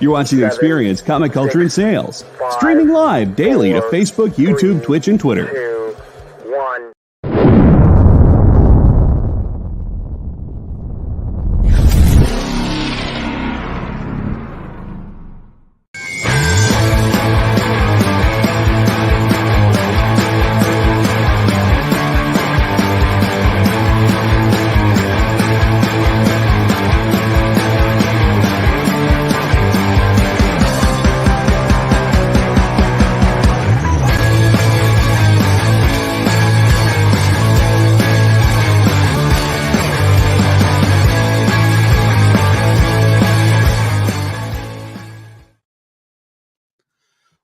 You're watching Experience Comic Culture and Sales. Streaming live daily to Facebook, YouTube, Twitch, and Twitter. 2, 1.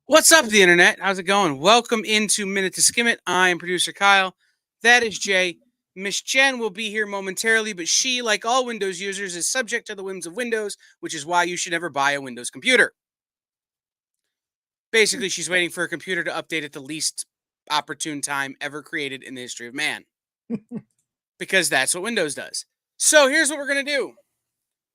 What's up, the internet? How's it going? Welcome into Minute to Skim It. I am producer Kyle. That is Jay. Miss Jen will be here momentarily, but she, like all Windows users, is subject to the whims of Windows, which is why you should never buy a Windows computer. Basically, she's waiting for a computer to update at the least opportune time ever created in the history of man. Because that's what Windows does. So here's what we're going to do.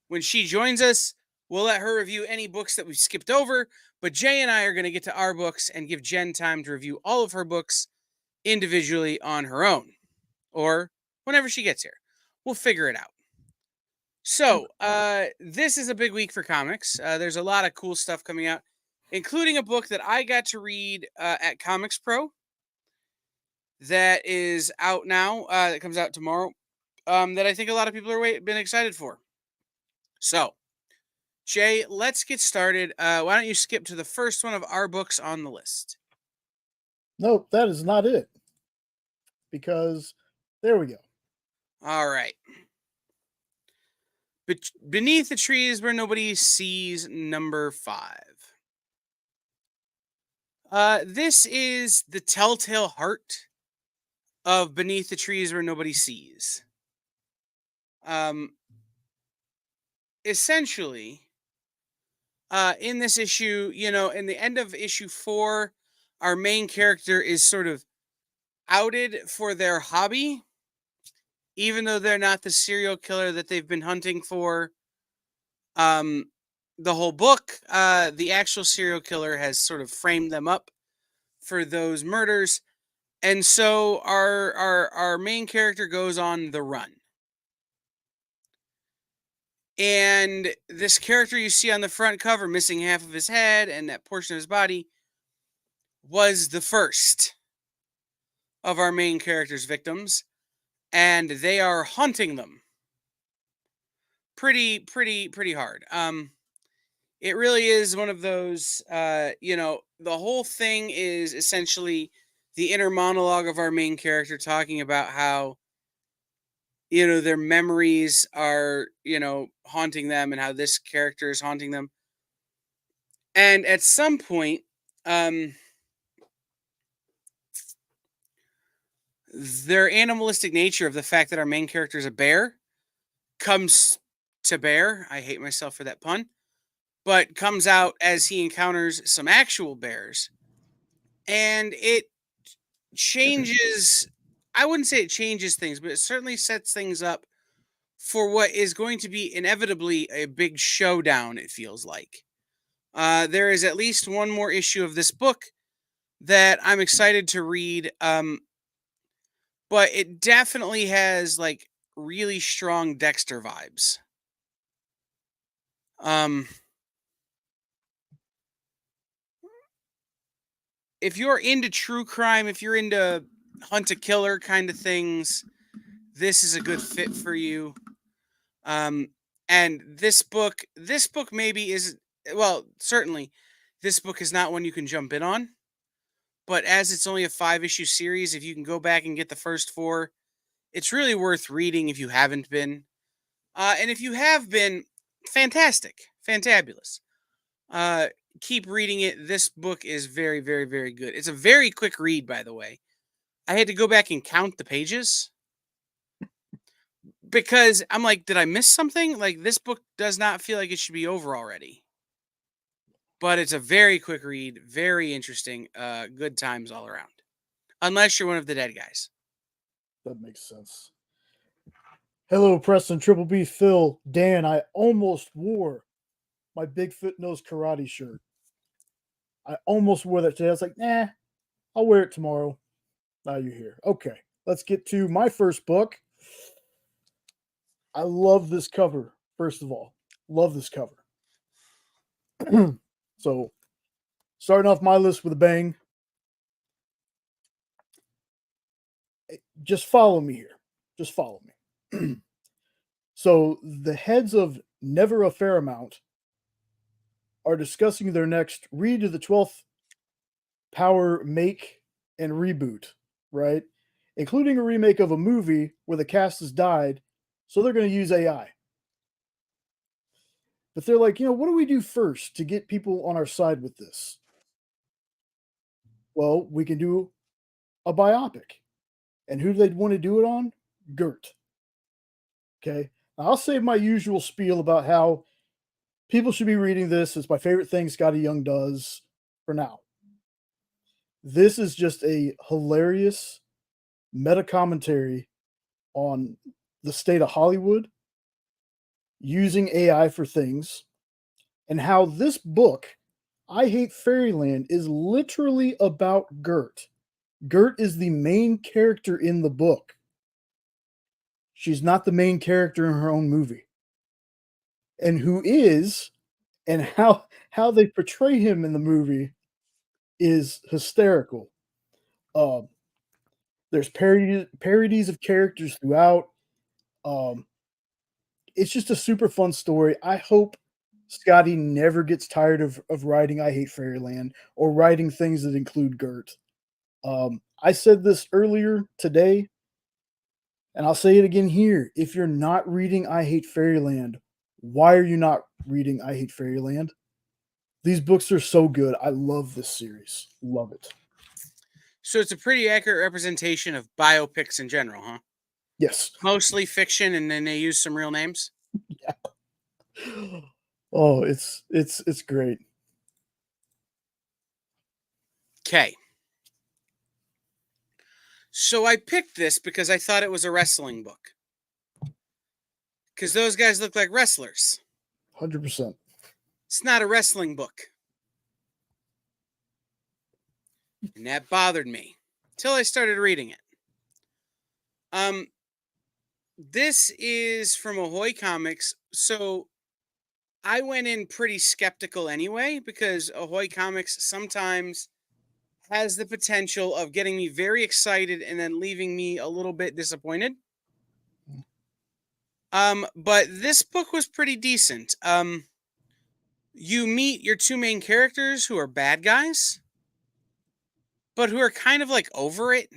When she joins us, we'll let her review any books that we've skipped over, but Jay and I are going to get to our books and give Jen time to review all of her books individually on her own, or whenever she gets here. We'll figure it out. So, this is a big week for comics. There's a lot of cool stuff coming out, including a book that I got to read at Comics Pro that is out now, that comes out tomorrow, that I think a lot of people are been excited for. So, Jay, let's get started. Why don't you skip to the first one of our books on the list? Nope, that is not it. Because there we go. All right. Beneath the Trees Where Nobody Sees, number 5. This is the telltale heart of Beneath the Trees Where Nobody Sees. Essentially, in this issue, in the end of issue 4, our main character is sort of outed for their hobby, even though they're not the serial killer that they've been hunting for the whole book. The actual serial killer has sort of framed them up for those murders. And so our main character goes on the run. And this character you see on the front cover, missing half of his head and that portion of his body, was the first of our main character's victims. And they are haunting them pretty hard. It really is one of those, the whole thing is essentially the inner monologue of our main character talking about how, their memories are, haunting them and how this character is haunting them. And at some point, their animalistic nature of the fact that our main character is a bear comes to bear. I hate myself for that pun, but comes out as he encounters some actual bears. And it changes, I wouldn't say it changes things, but it certainly sets things up for what is going to be inevitably a big showdown, it feels like. There is at least one more issue of this book that I'm excited to read, but it definitely has, like, really strong Dexter vibes. If you're into true crime, if you're into hunt a killer kind of things, this is a good fit for you. And this book maybe is, well, certainly this book is not one you can jump in on, but as it's only a 5-issue series, if you can go back and get the first 4, it's really worth reading if you haven't been. And if you have been, fantastic, fantabulous. Keep reading it. This book is very, very, very good. It's a very quick read, by the way. I had to go back and count the pages because I'm like, did I miss something? Like, this book does not feel like it should be over already. But it's a very quick read, very interesting, good times all around. Unless you're one of the dead guys. That makes sense. Hello, Preston, Triple B, Phil, Dan. I almost wore my Bigfoot Knows Karate shirt. I almost wore that today. I was like, nah, I'll wear it tomorrow. Now you're here. Okay, let's get to my first book. I love this cover, first of all. Love this cover. So, starting off my list with a bang. Just follow me here. Just follow me. So, the heads of Never a Fair Amount are discussing their next read to the 12th Power make and reboot, right? Including a remake of a movie where the cast has died, so they're going to use AI. But they're like, what do we do first to get people on our side with this? Well, we can do a biopic. And who do they want to do it on? Gert. Okay. Now, I'll save my usual spiel about how people should be reading this. It's my favorite thing Scotty Young does for now. This is just a hilarious meta commentary on the state of Hollywood, using AI for things, and how this book, I Hate Fairyland, is literally about Gert. Gert is the main character in the book. She's not the main character in her own movie. And who is, and how they portray him in the movie is hysterical. There's parodies of characters throughout. It's just a super fun story. I hope Scotty never gets tired of writing I Hate Fairyland or writing things that include Gert. I said this earlier today, and I'll say it again here. If you're not reading I Hate Fairyland, why are you not reading I Hate Fairyland? These books are so good. I love this series. Love it. So it's a pretty accurate representation of biopics in general, huh? Yes. Mostly fiction, and then they use some real names. Yeah. Oh, it's great. Okay. So I picked this because I thought it was a wrestling book. Because those guys look like wrestlers. 100%. It's not a wrestling book. And that bothered me until I started reading it. This is from Ahoy Comics. So I went in pretty skeptical anyway, because Ahoy Comics sometimes has the potential of getting me very excited and then leaving me a little bit disappointed. But this book was pretty decent. You meet your two main characters who are bad guys, but who are kind of like over it.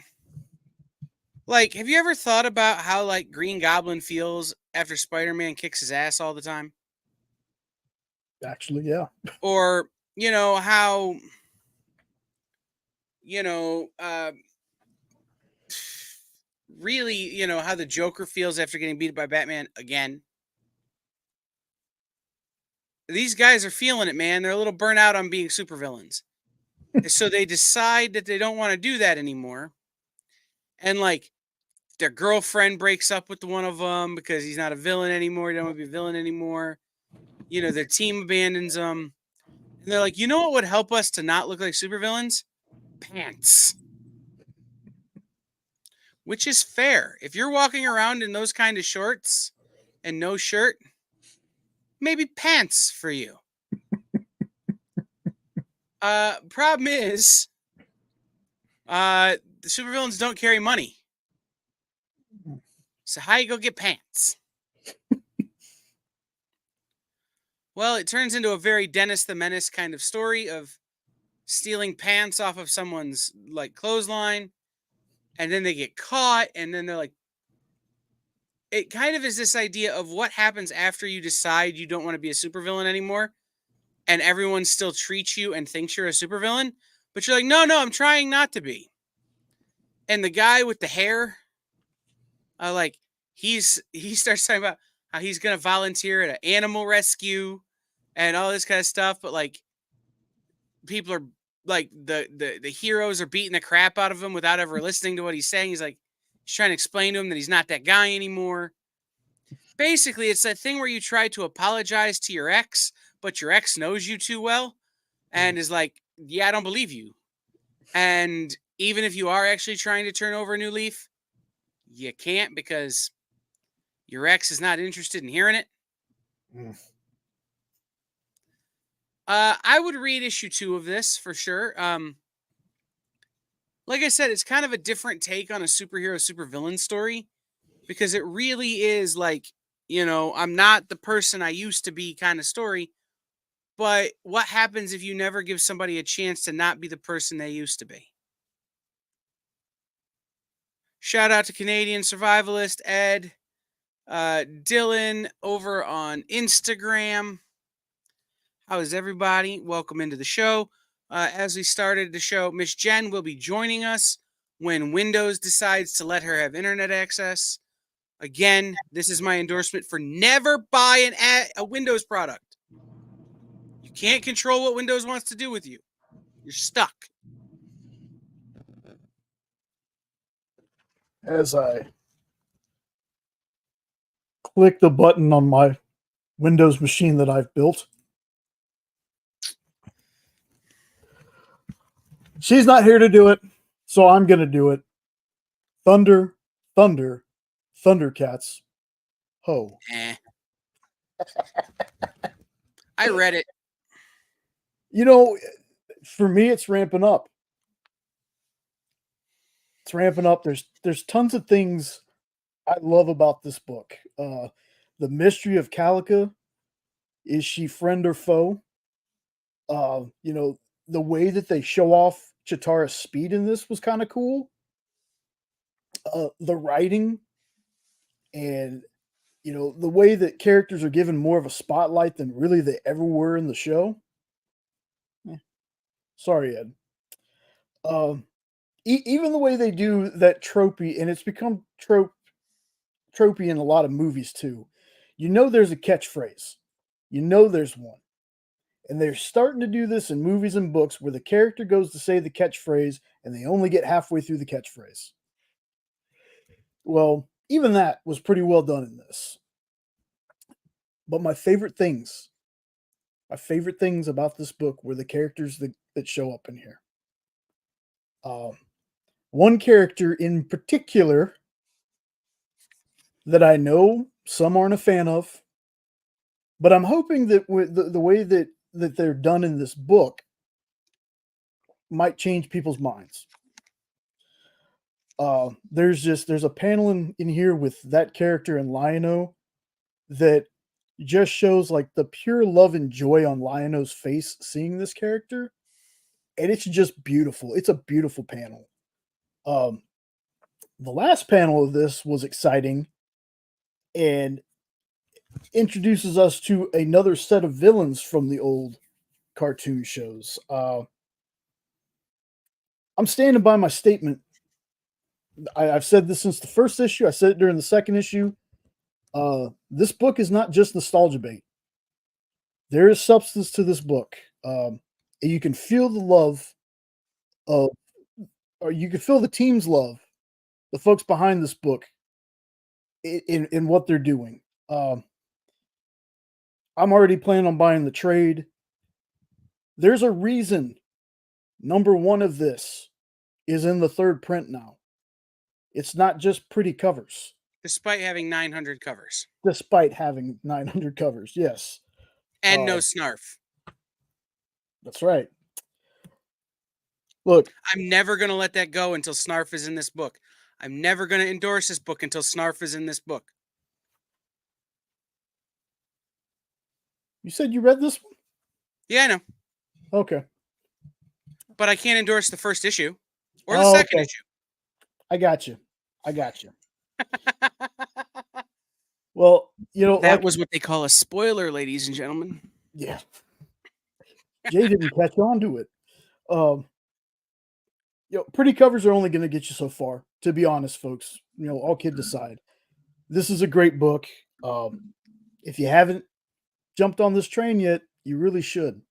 Like, have you ever thought about how like Green Goblin feels after Spider-Man kicks his ass all the time? Actually, yeah. Or, how, really, how the Joker feels after getting beat by Batman again. These guys are feeling it, man. They're a little burnt out on being supervillains. So they decide that they don't want to do that anymore. And like, their girlfriend breaks up with one of them because he's not a villain anymore. He don't want to be a villain anymore. Their team abandons them. And they're like, you know what would help us to not look like supervillains? Pants. Which is fair. If you're walking around in those kind of shorts and no shirt, maybe pants for you. Problem is, the supervillains don't carry money. So how you go get pants? Well, it turns into a very Dennis the Menace kind of story of stealing pants off of someone's like clothesline, and then they get caught, and then they're like, it kind of is this idea of what happens after you decide you don't want to be a supervillain anymore, and everyone still treats you and thinks you're a supervillain, but you're like, no, I'm trying not to be. And the guy with the hair, he starts talking about how he's gonna volunteer at an animal rescue and all this kind of stuff, but like, people are like, the heroes are beating the crap out of him without ever listening to what he's saying. He's trying to explain to him that he's not that guy anymore. Basically, it's that thing where you try to apologize to your ex, but your ex knows you too well and is like, yeah, I don't believe you. And even if you are actually trying to turn over a new leaf, you can't because your ex is not interested in hearing it. I would read issue 2 of this for sure. Like I said, it's kind of a different take on a superhero, supervillain story because it really is like, I'm not the person I used to be kind of story. But what happens if you never give somebody a chance to not be the person they used to be? Shout out to Canadian Survivalist Ed, Dylan over on Instagram. How is everybody? Welcome into the show. As we started the show, Miss Jen will be joining us when Windows decides to let her have internet access. Again, this is my endorsement for never buy a Windows product. You can't control what Windows wants to do with you. You're stuck. As I click the button on my Windows machine that I've built, she's not here to do it, so I'm going to do it. Thunder, thunder, Thundercats. Ho. I read it. For me, it's ramping up. It's ramping up. There's tons of things I love about this book. The mystery of Calica. Is she friend or foe? The way that they show off Chitara's speed in this was kind of cool. The writing and the way that characters are given more of a spotlight than really they ever were in the show. Sorry, Ed. Even the way they do that tropey, and it's become tropey in a lot of movies too. There's a catchphrase. There's one. And they're starting to do this in movies and books where the character goes to say the catchphrase and they only get halfway through the catchphrase. Well, even that was pretty well done in this. But my favorite things about this book were the characters that show up in here. One character in particular that I know some aren't a fan of, but I'm hoping that with the way that they're done in this book might change people's minds. There's a panel in here with that character and Lion-O that just shows like the pure love and joy on Lion-O's face seeing this character, and it's just beautiful. It's a beautiful panel. The last panel of this was exciting and introduces us to another set of villains from the old cartoon shows. I'm standing by my statement. I've said this since the first issue. I said it during the second issue. This book is not just nostalgia bait. There is substance to this book. You can feel the love or you can feel the team's love, the folks behind this book, in what they're doing. I'm already planning on buying the trade. There's a reason number 1 of this is in the 3rd print now. It's not just pretty covers. Despite having 900 covers. Yes. And no snarf. That's right. Look. I'm never going to let that go until snarf is in this book. I'm never going to endorse this book until snarf is in this book. You said you read this one? Yeah, I know. Okay. But I can't endorse the first issue or the second issue. I got you. Well, that was what they call a spoiler, ladies and gentlemen. Yeah. Jay didn't catch on to it. Pretty covers are only going to get you so far, to be honest, folks. All kidding aside. This is a great book. If you haven't jumped on this train yet, you really should.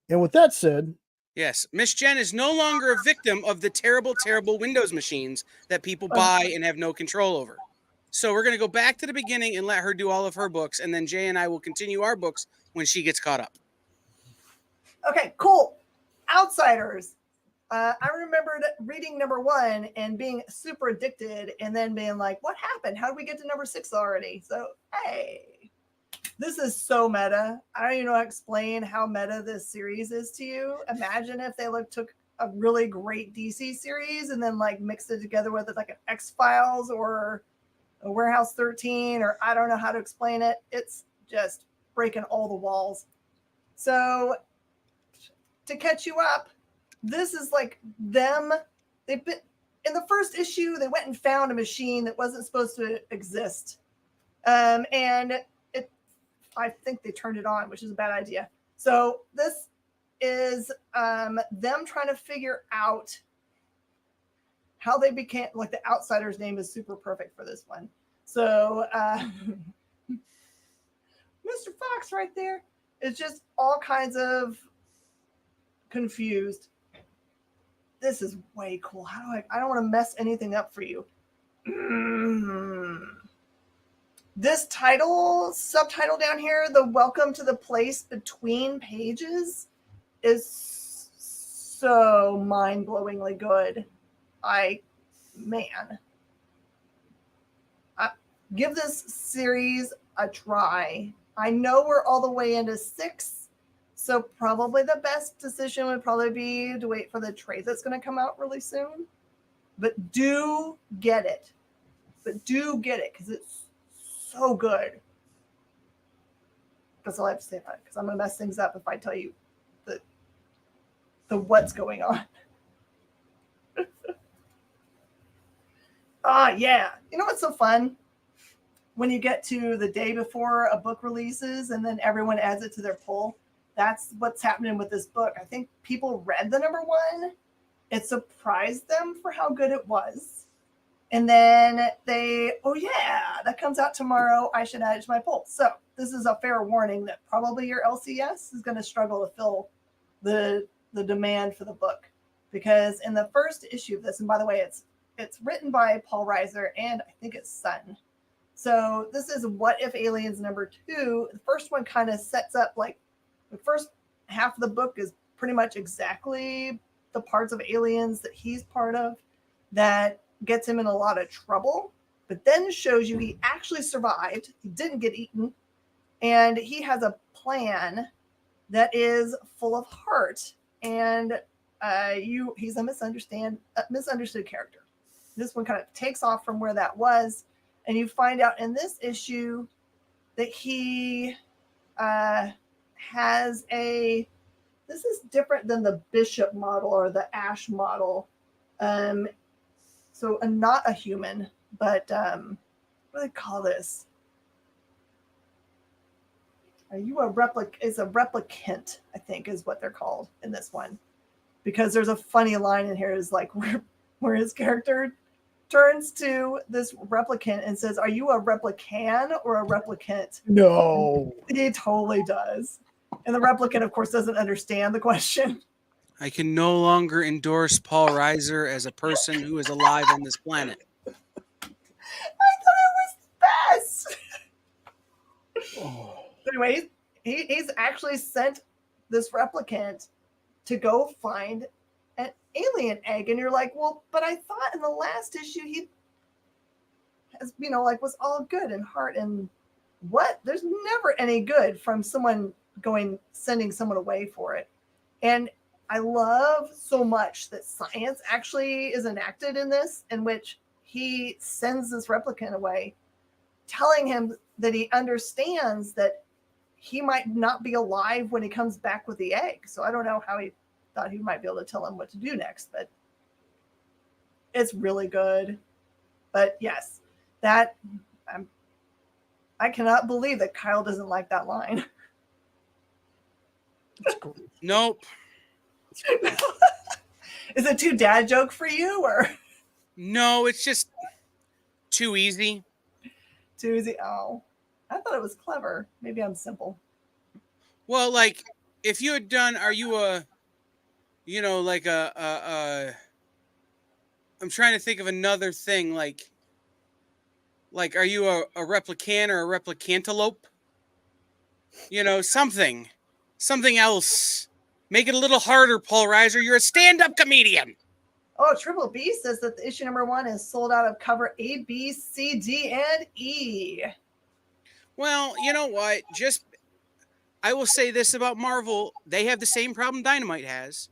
And with that said, yes, Miss Jen is no longer a victim of the terrible, terrible Windows machines that people buy and have no control over. So we're going to go back to the beginning and let her do all of her books, and then Jay and I will continue our books when she gets caught up. Okay, cool. Outsiders. I remembered reading number 1 and being super addicted and then being like, what happened? How did we get to number 6 already? So, hey, this is so meta. I don't even know how to explain how meta this series is to you. Imagine if they took a really great DC series and then like mixed it together with like an X-Files or a Warehouse 13, or I don't know how to explain it. It's just breaking all the walls. So to catch you up, this is like them. They've been in the first issue. They went and found a machine that wasn't supposed to exist, and I think they turned it on, which is a bad idea. So this is them trying to figure out how they became like the Outsider's name is super perfect for this one. So Mr. Fox right there is just all kinds of confused. This is way cool. How do I don't want to mess anything up for you. This subtitle down here, the welcome to the place between pages, is so mind-blowingly good. Give this series a try. I know we're all the way into 6. So probably the best decision would probably be to wait for the trade that's going to come out really soon. But do get it. Because it's so good. That's all I have to say about it. Because I'm going to mess things up if I tell you the what's going on. Yeah. You know what's so fun? When you get to the day before a book releases and then everyone adds it to their poll. That's what's happening with this book. I think people read the number 1. It surprised them for how good it was. And then oh yeah, that comes out tomorrow. I should add it to my poll. So this is a fair warning that probably your LCS is going to struggle to fill the demand for the book. Because in the first issue of this, and by the way, it's written by Paul Reiser and I think it's son. So this is What If Aliens number 2. The first one kind of sets up like the first half of the book is pretty much exactly the parts of aliens that he's part of that gets him in a lot of trouble, but then shows you he actually survived. He didn't get eaten. And he has a plan that is full of heart. And he's a misunderstood character. This one kind of takes off from where that was. And you find out in this issue that he this is different than the Bishop model or the Ash model. So not a human, but what do they call this? Are you a It's a replicant, I think is what they're called in this one. Because there's a funny line in here is like where his character turns to this replicant and says, are you a replican or a replicant? No. He totally does. And the replicant, of course, doesn't understand the question. I can no longer endorse Paul Reiser as a person who is alive on this planet. I thought it was best. Anyway, he's actually sent this replicant to go find an alien egg. And you're like, well, but I thought in the last issue he has, was all good and heart and what? There's never any good from someone sending someone away for it. And I love so much that science actually is enacted in this, in which he sends this replicant away, telling him that he understands that he might not be alive when he comes back with the egg. So I don't know how he thought he might be able to tell him what to do next, but it's really good. But yes, I cannot believe that Kyle doesn't like that line. Nope. Is it too dad joke for you, or no? It's just too easy. Too easy. Oh, I thought it was clever. Maybe I'm simple. Well, like if you had done, are you a, like I'm trying to think of another thing. Like Like, are you a replicant or a replicantelope? You know, something else. Make it a little harder, Paul Reiser. You're a stand-up comedian. Oh, Triple B says that the issue number 1 is sold out of cover A, B, C, D, and E. Well, you know what? I will say this about Marvel. They have the same problem Dynamite has.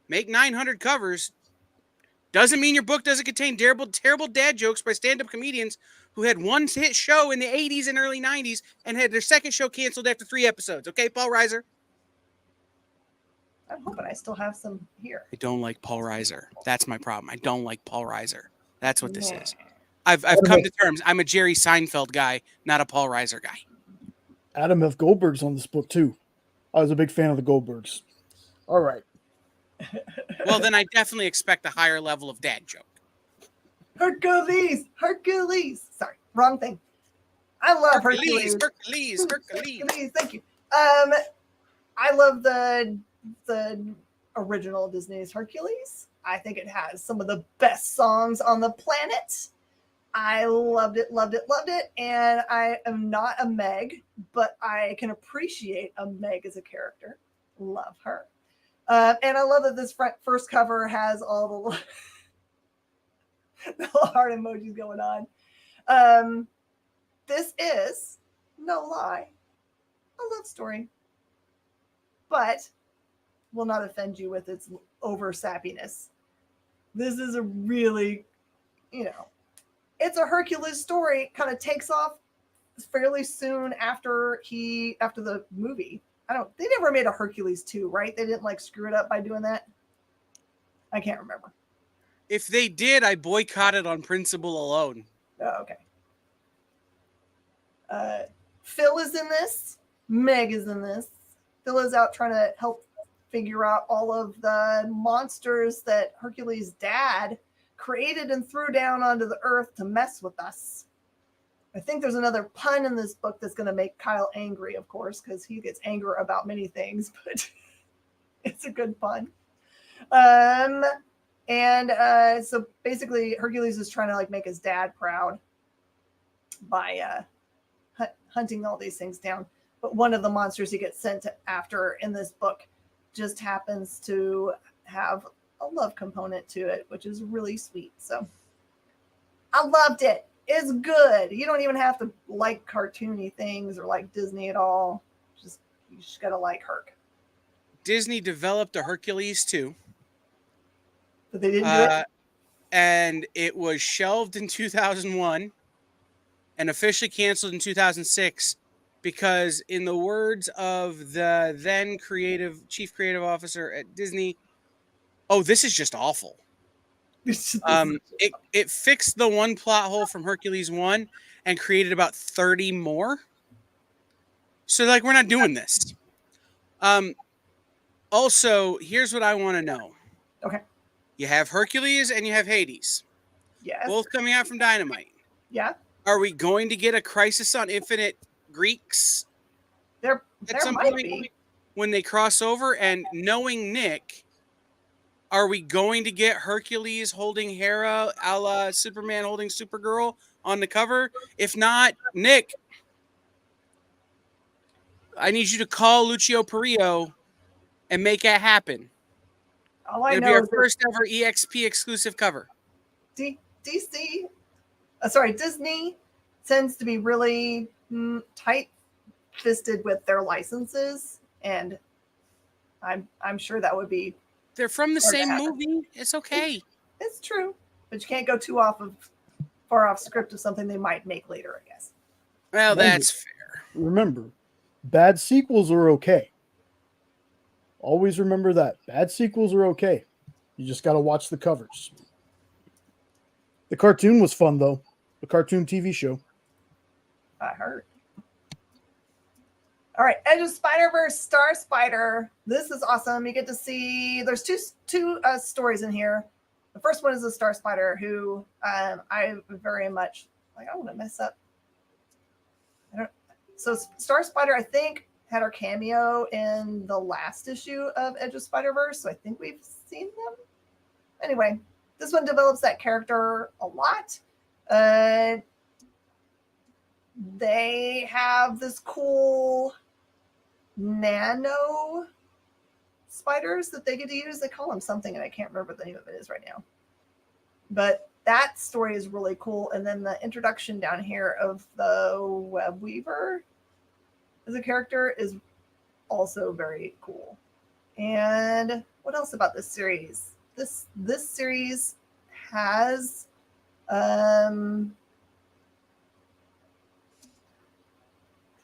Make 900 covers. Doesn't mean your book doesn't contain terrible dad jokes by stand-up comedians who had one hit show in the 80s and early 90s and had their second show canceled after 3 episodes. Okay, Paul Reiser? I'm hoping I still have some here. I don't like Paul Reiser. That's my problem. I don't like Paul Reiser. That's what this Yeah. is. I've come to terms. I'm a Jerry Seinfeld guy, not a Paul Reiser guy. Adam F. Goldberg's on this book too. I was a big fan of the Goldbergs. All right. Well, then I definitely expect a higher level of dad joke. Hercules. Sorry, wrong thing. I love Hercules. Hercules. Thank you. I love the original Disney's Hercules. I think it has some of the best songs on the planet. I loved it. And I am not a Meg, but I can appreciate a Meg as a character. Love her. And I love that this first cover has all the little heart emojis going on. This is, no lie, a love story, but will not offend you with its over sappiness. This is a really, it's a Hercules story. Kind of takes off fairly soon after the movie. They never made a Hercules 2, right? They didn't screw it up by doing that. I can't remember. If they did, I boycotted on principle alone. Oh, okay. Phil is in this. Meg is in this. Phil is out trying to help figure out all of the monsters that Hercules' dad created and threw down onto the earth to mess with us. I think there's another pun in this book that's going to make Kyle angry, of course, because he gets angry about many things, but it's a good pun. So basically Hercules is trying to make his dad proud by hunting all these things down. But one of the monsters he gets sent after in this book just happens to have a love component to it, which is really sweet. So I loved it. It's good. You don't even have to like cartoony things or like Disney at all. You just gotta like Herc. Disney developed a Hercules 2. But they didn't do it. And it was shelved in 2001 and officially canceled in 2006 because, in the words of the then chief creative officer at Disney, this is just awful. It fixed the one plot hole from Hercules 1 and created about 30 more. So we're not doing this. Also, here's what I want to know. Okay. You have Hercules and you have Hades. Yes. Both coming out from Dynamite. Yeah. Are we going to get a Crisis on Infinite Greeks? There might be. When they cross over, and knowing Nick, are we going to get Hercules holding Hera a la Superman holding Supergirl on the cover? If not, Nick, I need you to call Lucio Perillo and make it happen. All I It'll know be our is first ever EXP exclusive cover. Disney tends to be really tight-fisted with their licenses, and I'm sure that would be. They're from the same movie. It's okay. It's true, but you can't go too far off script of something they might make later, I guess. Well, that's fair. Remember, bad sequels are okay. Always remember that. Bad sequels are okay. You just got to watch the covers. The cartoon was fun, though. The cartoon TV show. I heard. All right, Edge of Spider-Verse, Star Spider. This is awesome. You get to see, there's two stories in here. The first one is a Star Spider who I very much, I don't want to mess up. So Star Spider, I think, had her cameo in the last issue of Edge of Spider-Verse, so I think we've seen them. Anyway, this one develops that character a lot. they have this cool nano spiders that they get to use. They call them something, and I can't remember what the name of it is right now. But that story is really cool. And then the introduction down here of the web weaver as a character is also very cool. And what else about this series? This series has I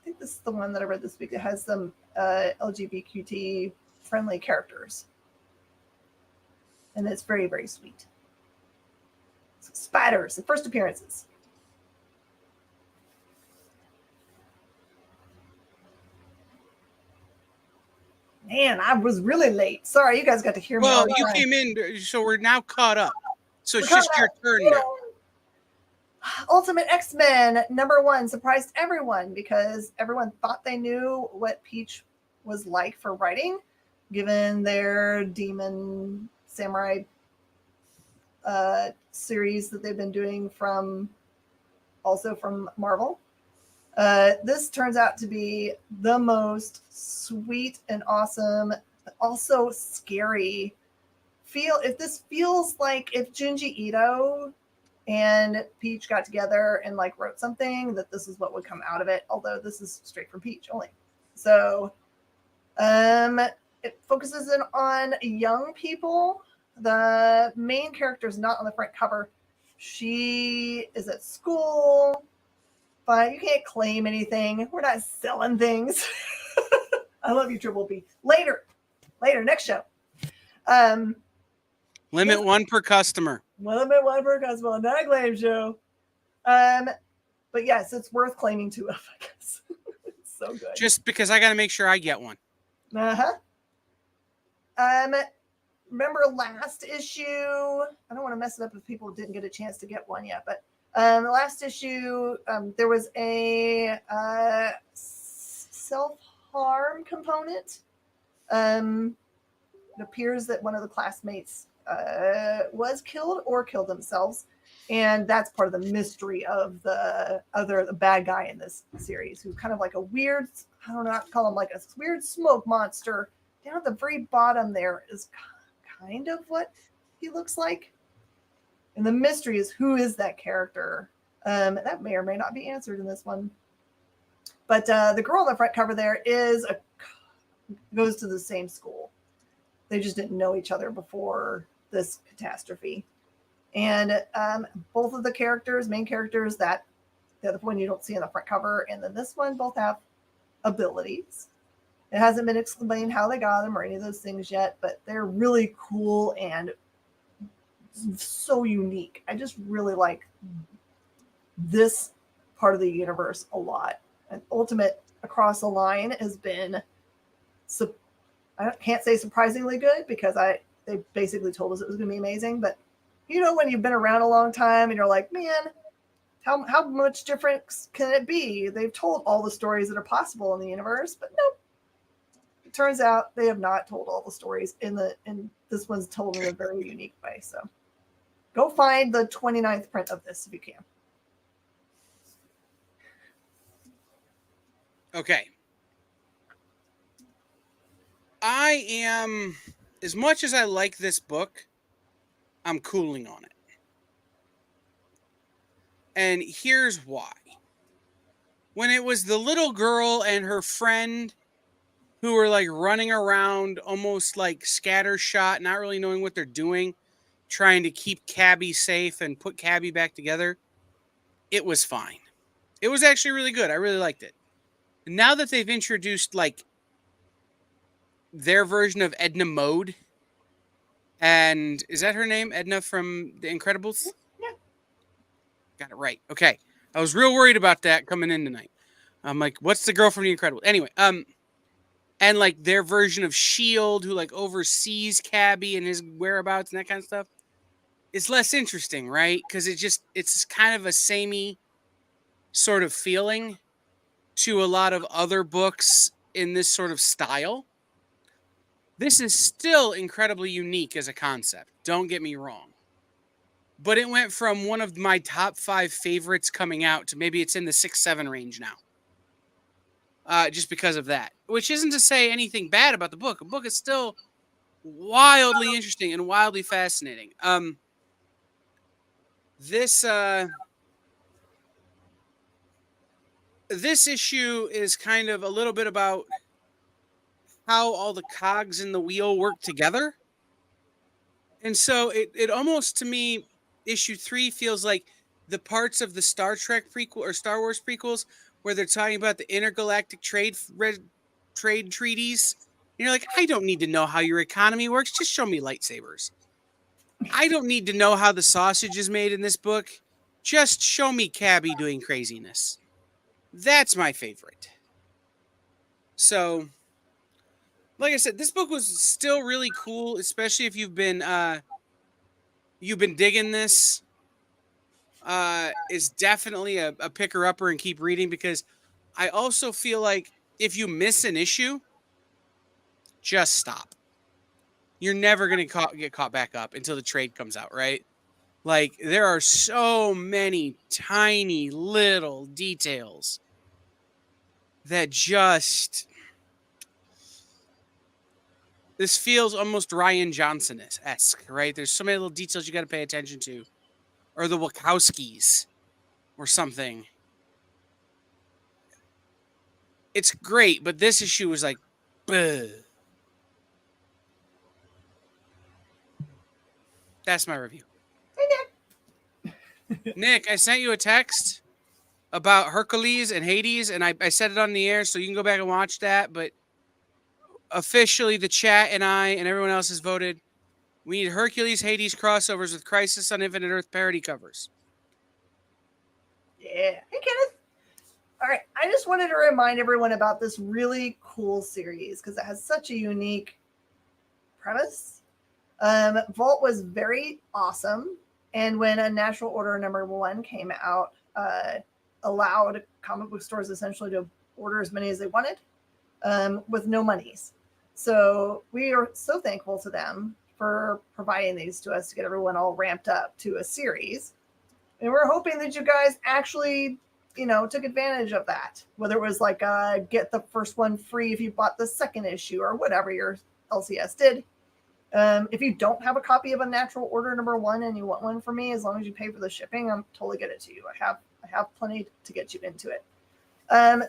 think this is the one that I read this week. It has some LGBTQ friendly characters. And it's very, very sweet. So spiders, the first appearances. Man, I was really late. Sorry, you guys got to hear me. Well, you came in, so we're now caught up. So it's just your turn now. Ultimate X-Men #1 surprised everyone because everyone thought they knew what Peach was like for writing, given their demon samurai series that they've been doing from Marvel. This turns out to be the most sweet and awesome, but also scary if this feels like if Junji Ito and Peach got together and like wrote something, that this is what would come out of it, although this is straight from Peach only. So it focuses in on young people. The main character is not on the front cover. She is at school, but you can't claim anything. We're not selling things. I love you, Triple B. Later, next show. Limit 1 per customer. Limit 1 per customer, not a claim show. But yes, it's worth claiming 2 of, I guess. It's so good. Just because I got to make sure I get one. Uh-huh. Remember last issue? I don't want to mess it up if people didn't get a chance to get one yet, but the last issue, there was a self-harm component. It appears that one of the classmates was killed or killed themselves, and that's part of the mystery of the bad guy in this series, who's kind of like a weird, I don't know how to call him, like a weird smoke monster. Down at the very bottom there is kind of what he looks like. And the mystery is, who is that character? That may or may not be answered in this one. But the girl on the front cover there goes to the same school. They just didn't know each other before this catastrophe. And both of the main characters, that the other one you don't see on the front cover, and then this one, both have abilities. It hasn't been explained how they got them or any of those things yet, but they're really cool and so unique. I just really like this part of the universe a lot. And Ultimate across the line has been, I can't say surprisingly good, because they basically told us it was going to be amazing. But you know, when you've been around a long time and you're like, man, how much different can it be? They've told all the stories that are possible in the universe, but nope. It turns out they have not told all the stories, and this one's told in a very unique way. So go find the 29th print of this if you can. Okay. I am, as much as I like this book, I'm cooling on it. And here's why. When it was the little girl and her friend who were like running around almost like scattershot, not really knowing what they're doing, trying to keep Cabby safe and put Cabby back together, it was fine. It was actually really good. I really liked it. And now that they've introduced like their version of Edna Mode, and is that her name? Edna from The Incredibles? Yeah. Got it right. Okay. I was real worried about that coming in tonight. I'm like, what's the girl from The Incredibles? Anyway, and like their version of S.H.I.E.L.D., who like oversees Cabby and his whereabouts and that kind of stuff. It's less interesting, right? Because it's kind of a samey sort of feeling to a lot of other books in this sort of style. This is still incredibly unique as a concept. Don't get me wrong. but it went from one of my top 5 favorites coming out to maybe it's in the 6-7 range now. Just because of that, which isn't to say anything bad about the book. The book is still wildly interesting and wildly fascinating. This issue is kind of a little bit about how all the cogs in the wheel work together. And so it almost, to me, issue 3 feels like the parts of the Star Trek prequel or Star Wars prequels where they're talking about the intergalactic trade treaties. And you're like, I don't need to know how your economy works. Just show me lightsabers. I don't need to know how the sausage is made in this book. Just show me Cabby doing craziness. That's my favorite. So, like I said, this book was still really cool, especially if you've been digging this. Is definitely a picker-upper and keep reading, because I also feel like if you miss an issue, just stop. You're never going to get caught back up until the trade comes out, right? Like, there are so many tiny little details that just... This feels almost Ryan Johnson-esque, right? There's so many little details you got to pay attention to. Or the Wachowskis or something. It's great, but this issue was like, bleh. That's my review. Hey, Nick. Nick, I sent you a text about Hercules and Hades, and I said it on the air, so you can go back and watch that. But officially, the chat and I and everyone else has voted. We need Hercules, Hades crossovers with Crisis on Infinite Earth parody covers. Yeah. Hey, Kenneth. All right. I just wanted to remind everyone about this really cool series because it has such a unique premise. Vault was very awesome. And when Unnatural Order #1 came out, allowed comic book stores essentially to order as many as they wanted with no monies. So we are so thankful to them for providing these to us to get everyone all ramped up to a series. And we're hoping that you guys actually, took advantage of that. Whether it was like get the first one free if you bought the second issue or whatever your LCS did. If you don't have a copy of Unnatural Order #1 and you want one for me, as long as you pay for the shipping, I'm totally get it to you. I have plenty to get you into it.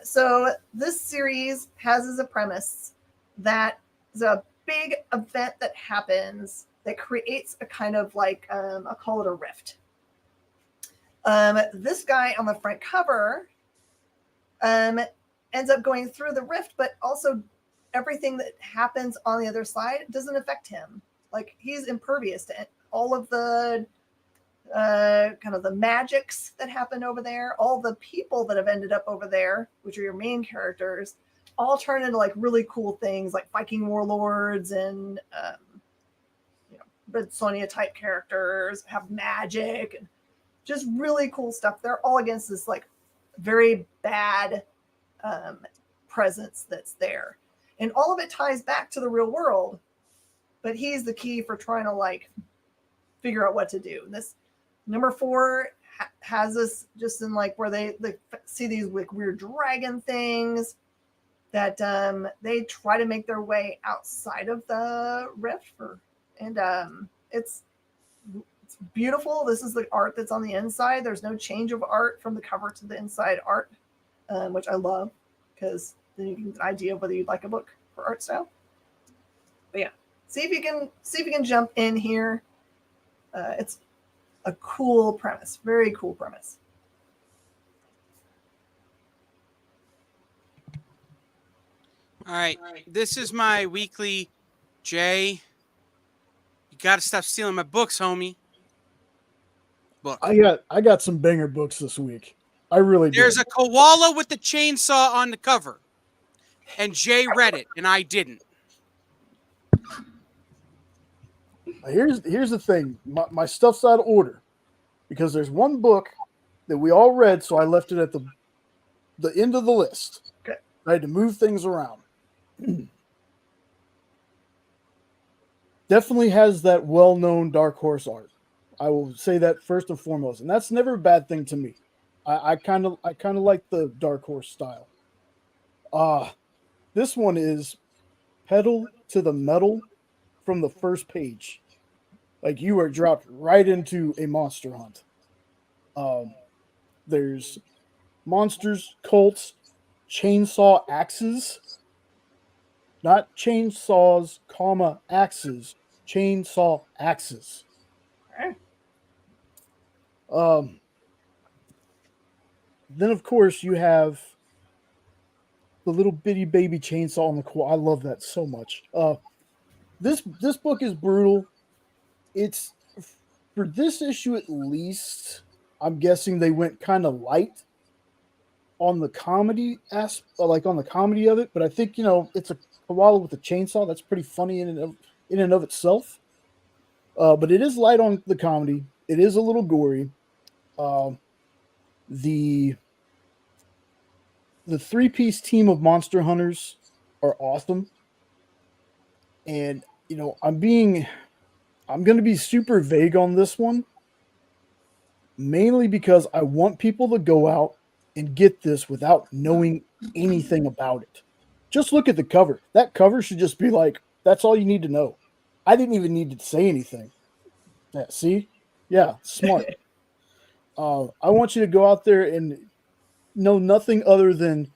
So this series has as a premise that there's a big event that happens that creates a kind of like, I'll call it a rift. This guy on the front cover ends up going through the rift, but also everything that happens on the other side doesn't affect him. Like, he's impervious to all of the kind of the magics that happen over there. All the people that have ended up over there, which are your main characters, all turn into like really cool things like Viking warlords and Red Sonja type characters, have magic and just really cool stuff. They're all against this like very bad presence that's there. And all of it ties back to the real world, but he's the key for trying to like figure out what to do. And this #4 has this just in like where they see these like weird dragon things that they try to make their way outside of the rift and it's beautiful. This is the art that's on the inside. There's no change of art from the cover to the inside art, which I love because then you can get an idea of whether you'd like a book for art style. But yeah, see if you can jump in here. It's a cool premise, very cool premise. All right, this is my weekly. Jay, you got to stop stealing my books, homie. Book. I got some banger books this week. I really do. There's a koala with the chainsaw on the cover, and Jay read it, and I didn't. Here's the thing. My stuff's out of order because there's one book that we all read, so I left it at the end of the list. Okay. I had to move things around. Definitely has that well-known Dark Horse art. I will say that first and foremost, and that's never a bad thing to me. I kind of like the Dark Horse style. This one is pedal to the metal from the first page. Like you are dropped right into a monster hunt. There's monsters, cults, chainsaw axes, not chainsaws, comma axes, chainsaw axes. Okay. Then of course you have the little bitty baby chainsaw on the core. I love that so much. This book is brutal. It's for this issue at least. I'm guessing they went kind of light on the comedy like on the comedy of it. But I think it's a koala with a chainsaw. That's pretty funny in and of itself. But it is light on the comedy. It is a little gory. The 3-piece team of monster hunters are awesome. And I'm going to be super vague on this one, mainly because I want people to go out and get this without knowing anything about it. Just look at the cover. That cover should just be like, that's all you need to know. I didn't even need to say anything. Yeah, see? Yeah, smart. I want you to go out there and know nothing other than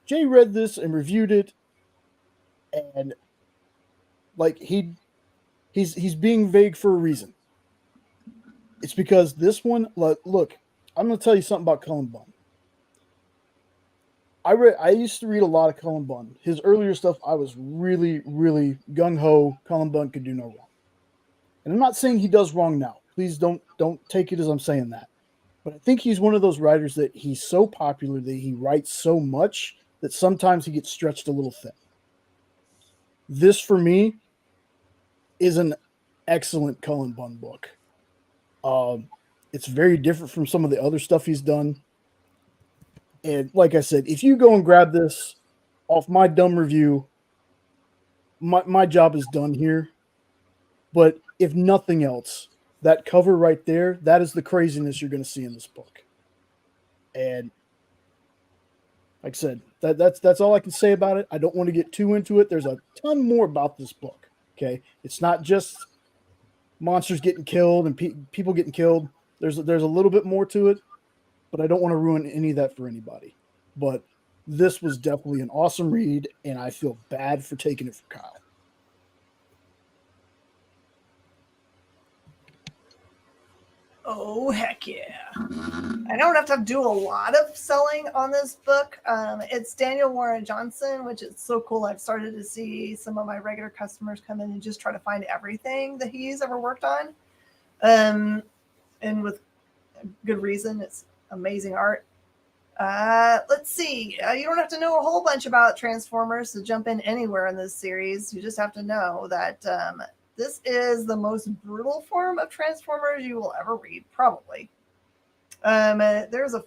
Jay read this and reviewed it, and like he's being vague for a reason. It's because this one, look, I'm going to tell you something about Cullen Bunn. I used to read a lot of Cullen Bunn. His earlier stuff, I was really, really gung-ho. Cullen Bunn could do no wrong. And I'm not saying he does wrong now. Please don't take it as I'm saying that. But I think he's one of those writers that he's so popular that he writes so much that sometimes he gets stretched a little thin. This, for me, is an excellent Cullen Bunn book. It's very different from some of the other stuff he's done. And like I said, if you go and grab this off my dumb review, my job is done here. But if nothing else, that cover right there, that is the craziness you're going to see in this book. And like I said, that's all I can say about it. I don't want to get too into it. There's a ton more about this book. Okay, it's not just monsters getting killed and people getting killed. There's a little bit more to it, but I don't want to ruin any of that for anybody. But this was definitely an awesome read, and I feel bad for taking it from Kyle. Oh, heck yeah. I don't have to do a lot of selling on this book. It's Daniel Warren Johnson, which is so cool. I've started to see some of my regular customers come in and just try to find everything that he's ever worked on. And with good reason. It's amazing art. Let's see. You don't have to know a whole bunch about Transformers to jump in anywhere in this series. You just have to know that this is the most brutal form of Transformers you will ever read, probably. There's a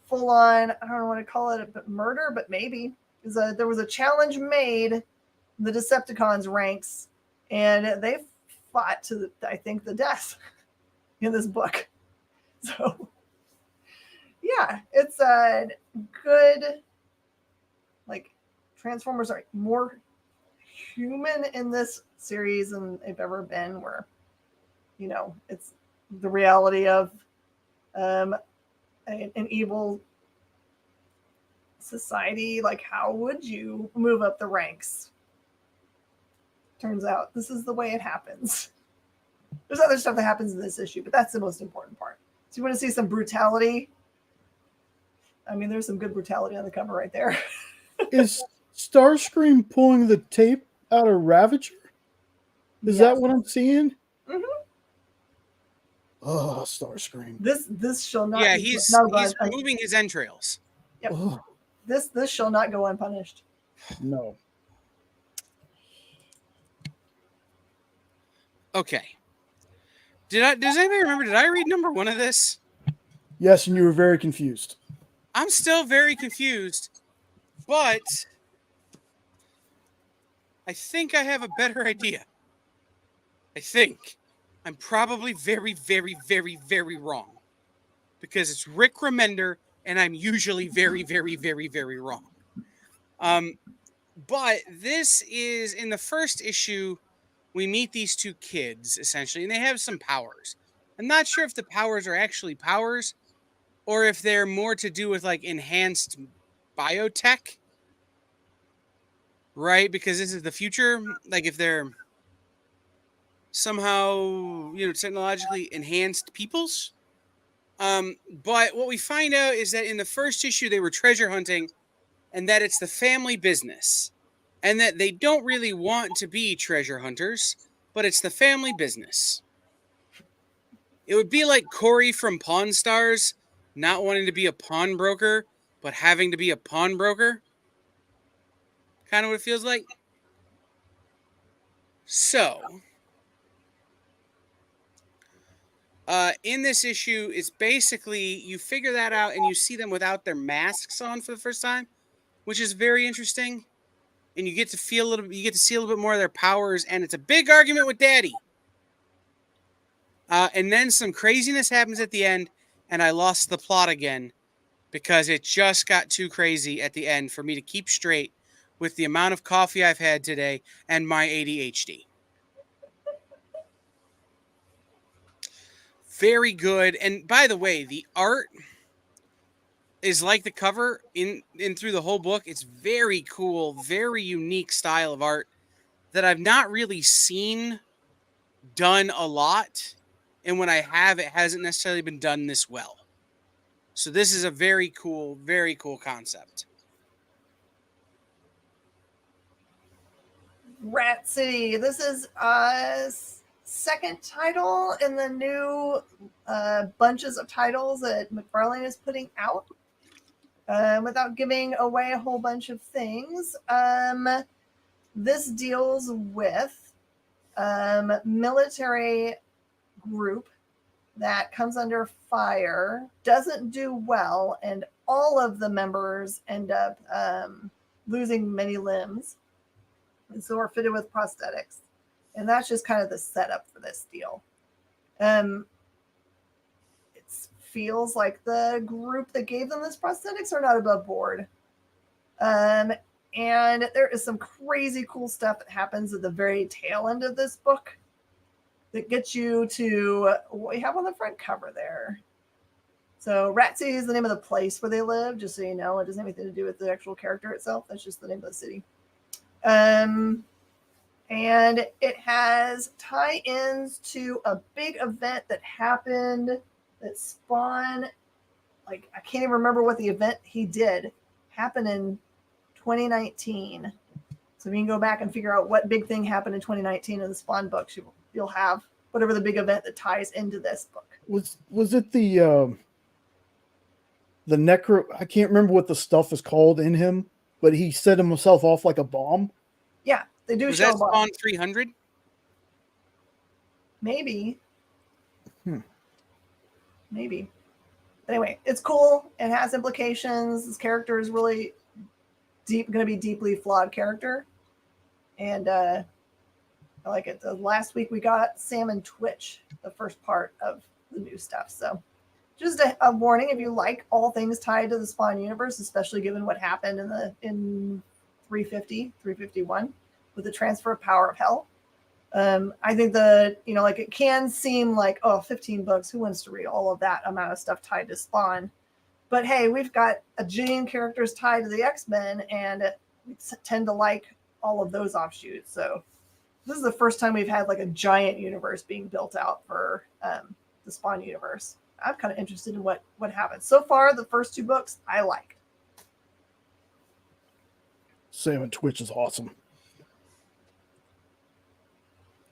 full-on, I don't know what to call it, but murder, but maybe. There was a challenge made in the Decepticons ranks, and they fought to, I think, the death in this book. So, yeah, it's a good, like, Transformers are more human in this series than they've ever been, where, it's the reality of an evil society. Like, how would you move up the ranks? Turns out this is the way it happens. There's other stuff that happens in this issue, but that's the most important part. So you want to see some brutality? I mean, there's some good brutality on the cover right there. Is Starscream pulling the tape out of Ravager? Is that what I'm seeing? Mm-hmm. Oh, Starscream. This shall not. Yeah, he's removing his entrails. Yep. Oh. This shall not go unpunished. No. Okay. Does anybody remember? Did I read number 1 of this? Yes, and you were very confused. I'm still very confused, but I think I have a better idea. I think. I'm probably very, very, very, very wrong because it's Rick Remender, and I'm usually very, very, very, very wrong. But this is in the first issue. We meet these two kids essentially, and they have some powers. I'm not sure if the powers are actually powers or if they're more to do with like enhanced biotech, right? Because this is the future. Like if they're somehow, technologically enhanced peoples. But what we find out is that in the first issue, they were treasure hunting and that it's the family business and that they don't really want to be treasure hunters, but it's the family business. It would be like Corey from Pawn Stars not wanting to be a pawnbroker, but having to be a pawnbroker. Kind of what it feels like. So, in this issue, it's basically you figure that out and you see them without their masks on for the first time, which is very interesting. And you get to see a little bit more of their powers, and it's a big argument with Daddy. And then some craziness happens at the end, and I lost the plot again because it just got too crazy at the end for me to keep straight with the amount of coffee I've had today and my ADHD. Very good. And by the way, the art is like the cover in through the whole book. It's very cool, very unique style of art that I've not really seen done a lot. And when I have, it hasn't necessarily been done this well. So this is a very cool concept. Rat City. This is second title in the new bunches of titles that McFarlane is putting out. Without giving away a whole bunch of things, this deals with military group that comes under fire, doesn't do well, and all of the members end up losing many limbs, and so are fitted with prosthetics. And that's just kind of the setup for this deal. It feels like the group that gave them this prosthetics are not above board. And there is some crazy cool stuff that happens at the very tail end of this book that gets you to what we have on the front cover there. So Rat City is the name of the place where they live, just so you know. It doesn't have anything to do with the actual character itself. That's just the name of the city. And it has tie-ins to a big event that happened that spawned, like, I can't even remember what the event he did happened in 2019. So if you can go back and figure out what big thing happened in 2019 in the Spawn books, you'll have whatever the big event that ties into this book. Was it the necro? I can't remember what the stuff is called in him, but he set himself off like a bomb. Yeah, they do Was show that Spawn 300? Maybe. Maybe. Anyway, it's cool. It has implications. This character is really going to be deeply flawed character. And I like it. Last week we got Sam and Twitch, the first part of the new stuff. So just a warning, if you like all things tied to the Spawn universe, especially given what happened in 351 with the transfer of power of hell. I think it can seem like, 15 books, who wants to read all of that amount of stuff tied to Spawn? But hey, we've got a jillion characters tied to the X-Men, and we tend to like all of those offshoots. So this is the first time we've had like a giant universe being built out for the Spawn universe. I'm kind of interested in what happens. So far, the first two books I liked. Sam and Twitch is awesome.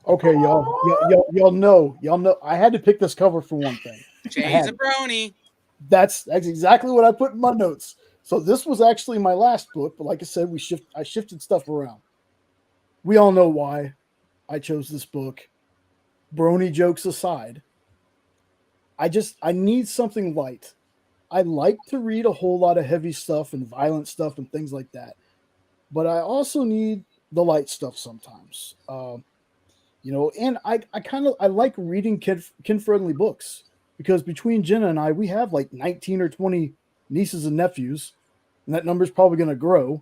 Okay, y'all know. I had to pick this cover for one thing. Jay's a brony. That's exactly what I put in my notes. So this was actually my last book, but like I said, I shifted stuff around. We all know why I chose this book. Brony jokes aside, I need something light. I like to read a whole lot of heavy stuff and violent stuff and things like that, but I also need the light stuff sometimes. And I like reading kid-friendly books, because between Jenna and I, we have like 19 or 20 nieces and nephews, and that number's probably going to grow.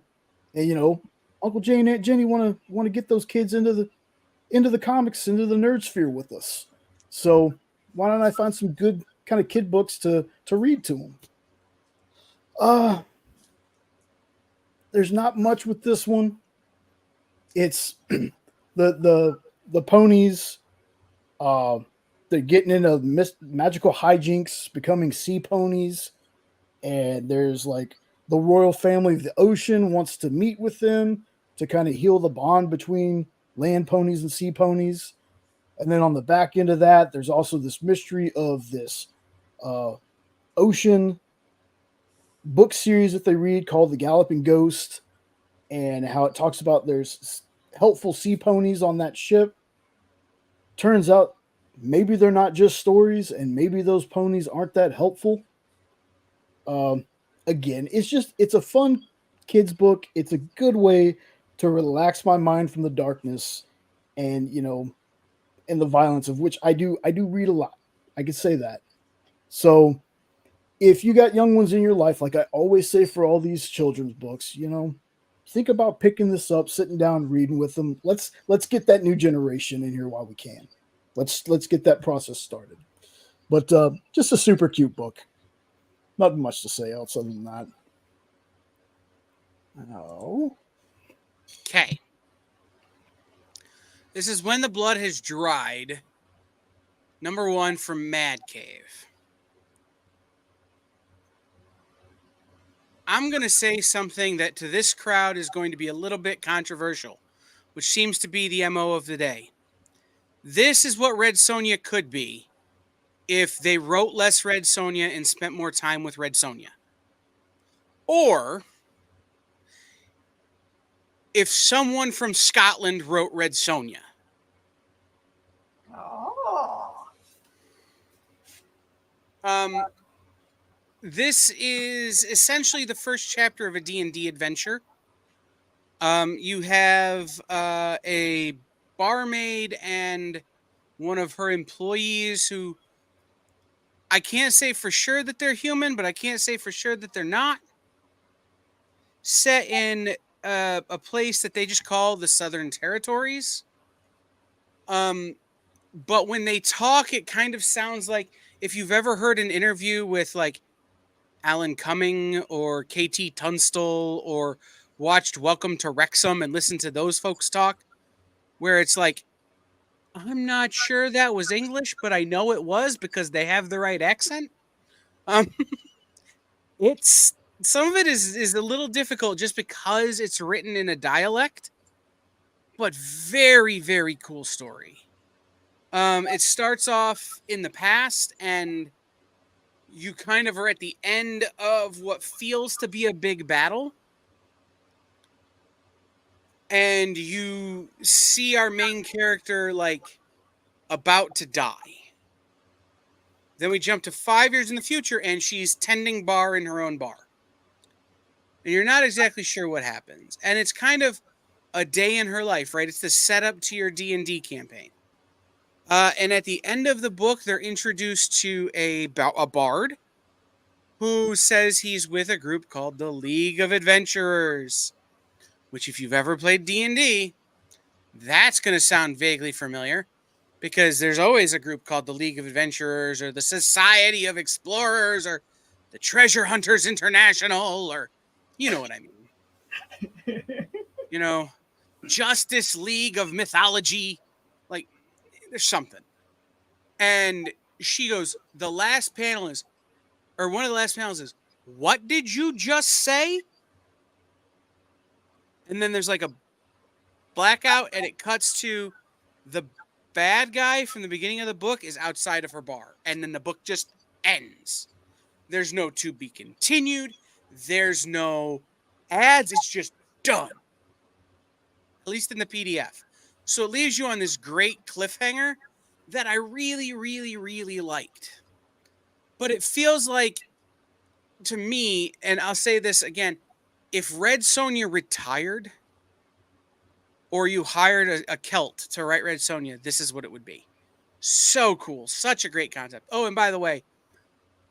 And Uncle Jay and Aunt Jenny want to get those kids into the comics, into the nerd sphere with us. So why don't I find some good kind of kid books to read to them? There's not much with this one. It's the ponies. They're getting into magical hijinks, becoming sea ponies, and there's like the royal family of the ocean wants to meet with them to kind of heal the bond between land ponies and sea ponies. And then on the back end of that, there's also this mystery of this ocean book series that they read called The Galloping Ghost, and how it talks about there's helpful sea ponies on that ship. Turns out maybe they're not just stories, and maybe those ponies aren't that helpful. Again, it's a fun kids book. It's a good way to relax my mind from the darkness and and the violence, of which I do read a lot. I could say that. So if you got young ones in your life, like I always say for all these children's books, think about picking this up, sitting down, reading with them. Let's get that new generation in here while we can. Let's get that process started. But just a super cute book. Not much to say else other than that. Oh. Okay. This is When the Blood Has Dried. Number 1 from Mad Cave. I'm going to say something that to this crowd is going to be a little bit controversial, which seems to be the MO of the day. This is what Red Sonja could be if they wrote less Red Sonja and spent more time with Red Sonja. Or if someone from Scotland wrote Red Sonja. Oh. This is essentially the first chapter of a D&D adventure. You have a barmaid and one of her employees who I can't say for sure that they're human, but I can't say for sure that they're not. Set in a place that they just call the Southern Territories. But when they talk, it kind of sounds like if you've ever heard an interview with like Alan Cumming or KT Tunstall or watched Welcome to Wrexham and listened to those folks talk, where it's like, I'm not sure that was English, but I know it was because they have the right accent. It's some of it is a little difficult just because it's written in a dialect, but very, very cool story. It starts off in the past, and you kind of are at the end of what feels to be a big battle. And you see our main character, like, about to die. Then we jump to 5 years in the future, and she's tending bar in her own bar. And you're not exactly sure what happens. And it's kind of a day in her life, right? It's the setup to your D&D campaign. And at the end of the book, they're introduced to a bard who says he's with a group called the League of Adventurers, which if you've ever played D&D, that's going to sound vaguely familiar because there's always a group called the League of Adventurers or the Society of Explorers or the Treasure Hunters International, or you know what I mean. Justice League of Mythology. Like, there's something. And she goes, one of the last panels is, what did you just say? And then there's like a blackout and it cuts to the bad guy from the beginning of the book is outside of her bar. And then the book just ends. There's no to be continued. There's no ads. It's just done. At least in the PDF. So it leaves you on this great cliffhanger that I really, really, really liked. But it feels like, to me, and I'll say this again, if Red Sonja retired or you hired a Celt to write Red Sonja, this is what it would be. So cool. Such a great concept. Oh, and by the way,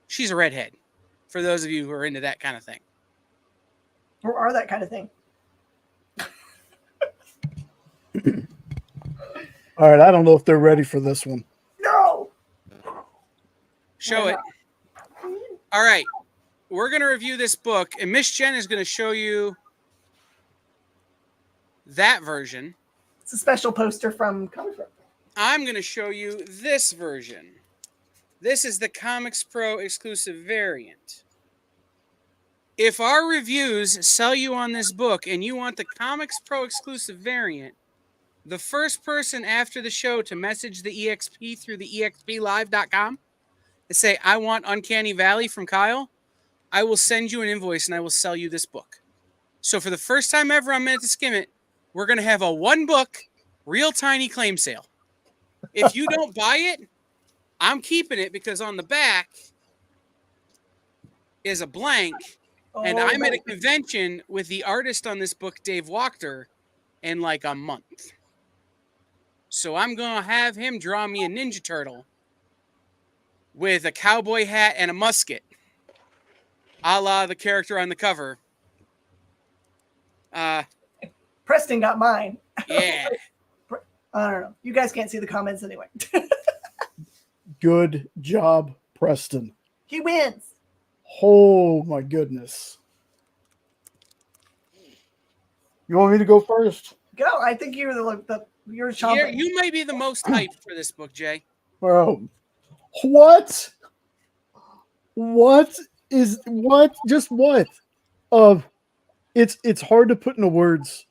she's a redhead, for those of you who are into that kind of thing. Or are that kind of thing. All right, I don't know if they're ready for this one. No! Show it. All right. We're going to review this book, and Miss Jen is going to show you that version. It's a special poster from Comic Book. I'm going to show you this version. This is the Comics Pro exclusive variant. If our reviews sell you on this book and you want the Comics Pro exclusive variant, the first person after the show to message the EXP through the explive.com and say, I want Uncanny Valley from Kyle, I will send you an invoice and I will sell you this book. So for the first time ever on Minute to Skim It, we're going to have a one book, real tiny claim sale. If you don't buy it, I'm keeping it because on the back is a blank. And I'm at a convention with the artist on this book, Dave Wachter, in like a month. So I'm going to have him draw me a Ninja Turtle with a cowboy hat and a musket, a la the character on the cover. Preston got mine. Yeah. I don't know. You guys can't see the comments anyway. Good job, Preston. He wins. Oh my goodness. You want me to go first? Go. I think you're you're chomping. You may be the most hyped for this book, Jay. Bro. What? What? Just what? It's hard to put into words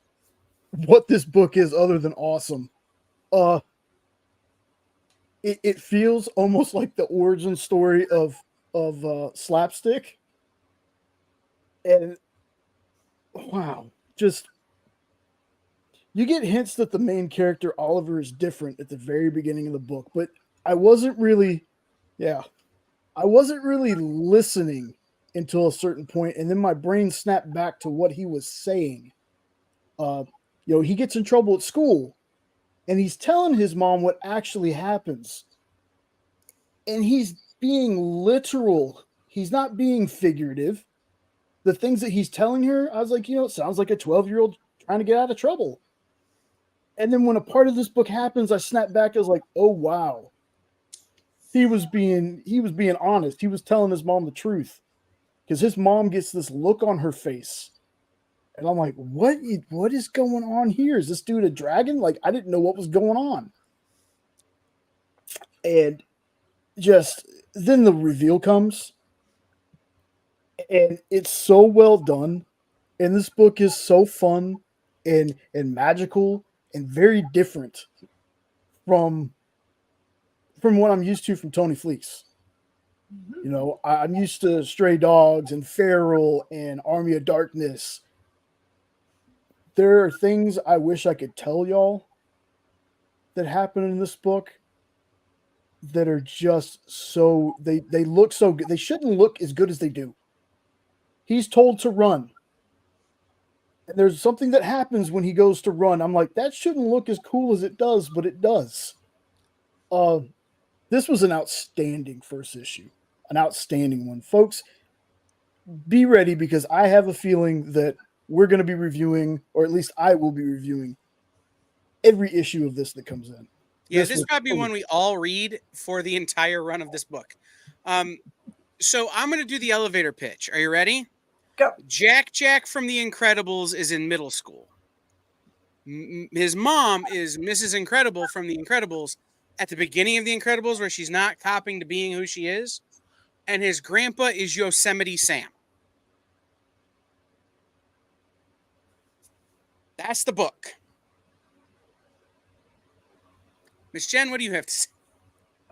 what this book is other than awesome. It feels almost like the origin story of Slapstick. And wow, just you get hints that the main character Oliver is different at the very beginning of the book, but I wasn't really listening until a certain point, and then my brain snapped back to what he was saying. He gets in trouble at school, and he's telling his mom what actually happens, and he's being literal. He's not being figurative. The things that he's telling her, I was like, it sounds like a 12-year-old trying to get out of trouble. And then when a part of this book happens, I snap back. I was like, oh wow. He was being honest. He was telling his mom the truth. Because his mom gets this look on her face. And I'm like, what is going on here? Is this dude a dragon? Like, I didn't know what was going on. And just then the reveal comes. And it's so well done. And this book is so fun and magical and very different from what I'm used to from Tony Fleece. Mm-hmm. I'm used to Stray Dogs and Feral and Army of Darkness. There are things I wish I could tell y'all that happen in this book that are just so they look so good. They shouldn't look as good as they do. He's told to run. And there's something that happens when he goes to run. I'm like, that shouldn't look as cool as it does, but it does. This was an outstanding first issue. An outstanding one. Folks, be ready because I have a feeling that we're going to be reviewing, or at least I will be reviewing, every issue of this that comes in. Yeah, this might be one we all read for the entire run of this book. So I'm going to do the elevator pitch. Are you ready? Go. Jack from The Incredibles is in middle school. His mom is Mrs. Incredible from The Incredibles at the beginning of The Incredibles, where she's not copping to being who she is. And his grandpa is Yosemite Sam. That's the book. Miss Jen, what do you have to say?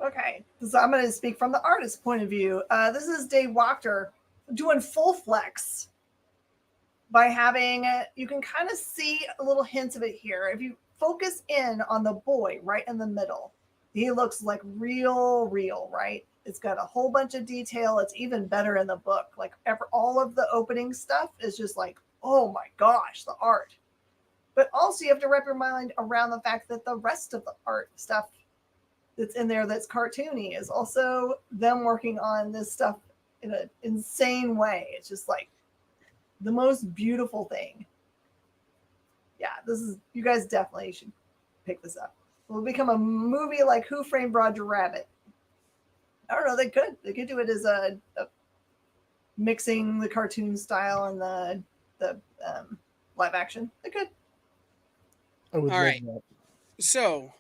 Okay, so I'm going to speak from the artist's point of view. This is Dave Wachter doing full flex by having, you can kind of see a little hints of it here. If you focus in on the boy right in the middle, he looks like real, right? It's got a whole bunch of detail. It's even better in the book. Like all of the opening stuff is just like, oh my gosh, the art. But also you have to wrap your mind around the fact that the rest of the art stuff that's in there that's cartoony is also them working on this stuff in an insane way. It's just like the most beautiful thing. Yeah, you guys definitely should pick this up. It will become a movie like Who Framed Roger Rabbit. I don't know, they could do it as a mixing the cartoon style and the live action. They could. I would All love right. that. So,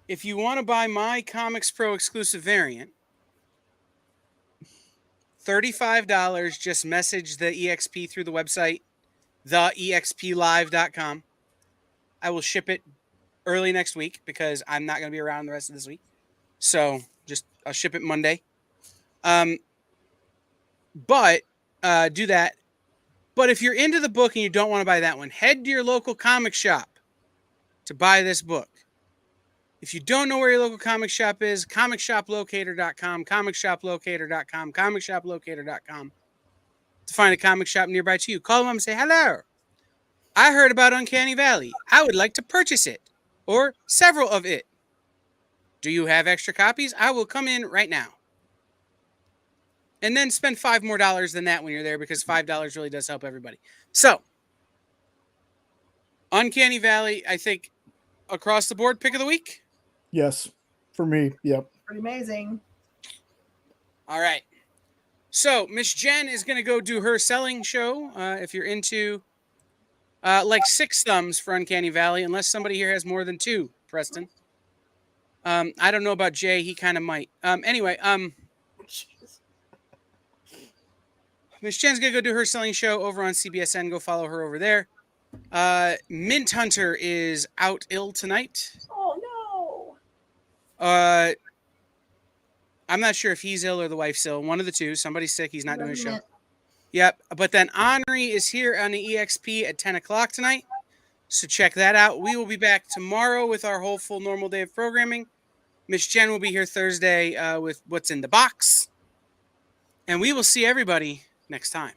if you want to buy my Comics Pro exclusive variant, $35, just message the EXP through the website, theexplive.com. I will ship it early next week because I'm not going to be around the rest of this week. So, I'll ship it Monday. But do that. But if you're into the book and you don't want to buy that one, head to your local comic shop to buy this book. If you don't know where your local comic shop is, comicshoplocator.com, comicshoplocator.com, comicshoplocator.com to find a comic shop nearby to you. Call them and say, hello, I heard about Uncanny Valley. I would like to purchase it or several of it. Do you have extra copies? I will come in right now. And then spend $5 more than that when you're there because $5 really does help everybody. So, Uncanny Valley, I think, across the board, pick of the week. Yes, for me. Yep. Pretty amazing. All right. So, Miss Jen is going to go do her selling show. If you're into like 6 thumbs for Uncanny Valley, unless somebody here has more than 2, Preston. I don't know about Jay. He kind of might. Anyway, Miss Jen's going to go do her selling show over on CBSN. Go follow her over there. Mint Hunter is out ill tonight. Oh, no. I'm not sure if he's ill or the wife's ill. One of the two. Somebody's sick. He's not doing a show. Mint. Yep. But then Henri is here on the EXP at 10 o'clock tonight. So check that out. We will be back tomorrow with our whole full normal day of programming. Miss Jen will be here Thursday with What's in the Box. And we will see everybody next time.